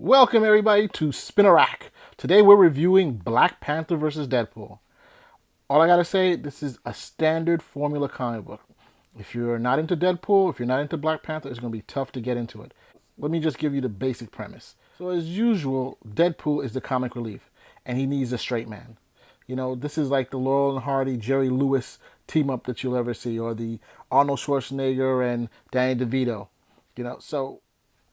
Welcome everybody to Spin a Rack. Today we're reviewing Black Panther versus Deadpool. All I gotta say, this is a standard formula comic book. If you're not into Deadpool, if you're not into Black Panther, it's gonna be tough to get into it. Let me just give you the basic premise. So as usual, Deadpool is the comic relief, and he needs a straight man. You know, this is like the Laurel and Hardy, Jerry Lewis team up that you'll ever see, or the Arnold Schwarzenegger and Danny DeVito.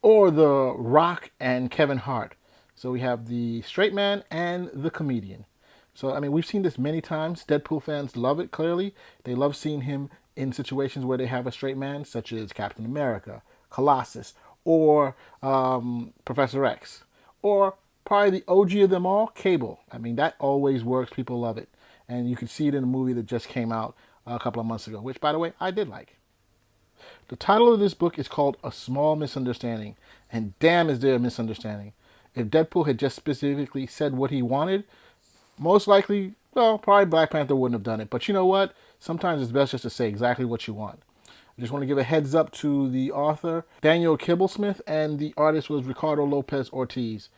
Or the Rock and Kevin Hart. So we have the straight man and the comedian. So, I mean, we've seen this many times. Deadpool fans love it, clearly. They love seeing him in situations where they have a straight man, such as Captain America, Colossus, or Professor X. Or probably the OG of them all, Cable. I mean, that always works. People love it. And you can see it in a movie that just came out a couple of months ago, which, by the way, I did like. The title of this book is called A Small Misunderstanding, and damn is there a misunderstanding. If Deadpool had just specifically said what he wanted, most likely, well, probably Black Panther wouldn't have done it. But you know what? Sometimes it's best just to say exactly what you want. I just want to give a heads up to the author, Daniel Kibblesmith, and the artist was Ricardo Lopez Ortiz.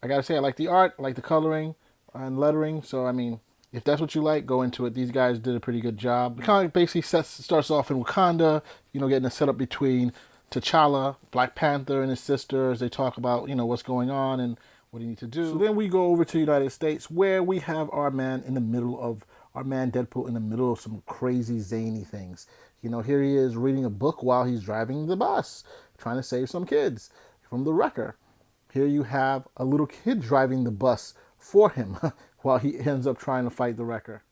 I gotta say, I like the art, I like the coloring and lettering, so I mean, if that's what you like, go into it. These guys did a pretty good job. The comic basically starts off in Wakanda, getting a setup between T'Challa, Black Panther, and his sisters. They talk about, what's going on and what he needs to do. So then we go over to the United States, where we have our man Deadpool in the middle of some crazy zany things. Here he is reading a book while he's driving the bus, trying to save some kids from the wrecker. Here you have a little kid driving the bus for him while he ends up trying to fight the wrecker.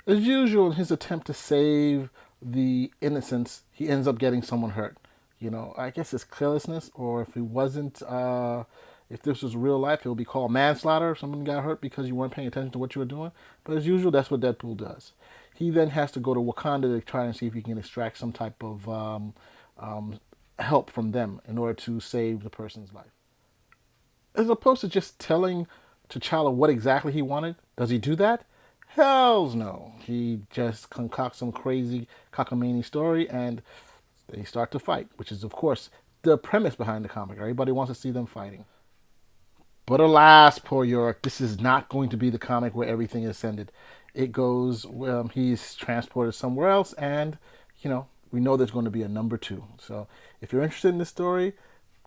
As usual, in his attempt to save the innocents, he ends up getting someone hurt. I guess it's carelessness, or if it wasn't, if this was real life, it would be called manslaughter. Someone got hurt because you weren't paying attention to what you were doing. But as usual, that's what Deadpool does. He then has to go to Wakanda to try and see if he can extract some type of help from them in order to save the person's life. As opposed to just telling T'Challa what exactly he wanted, does he do that? Hells no. He just concocts some crazy cockamamie story and they start to fight, which is, of course, the premise behind the comic. Everybody wants to see them fighting. But alas, poor Yorick, this is not going to be the comic where everything is ended. It goes, he's transported somewhere else, and, we know there's going to be a number 2. So if you're interested in this story,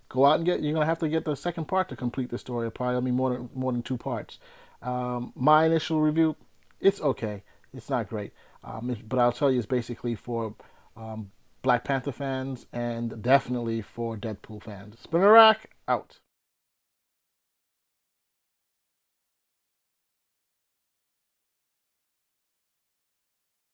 go out and you're going to have to get the second part to complete the story. It'll probably be more than 2 parts. My initial review, it's okay. It's not great. But I'll tell you, it's basically for Black Panther fans and definitely for Deadpool fans. Spin a Rack, out.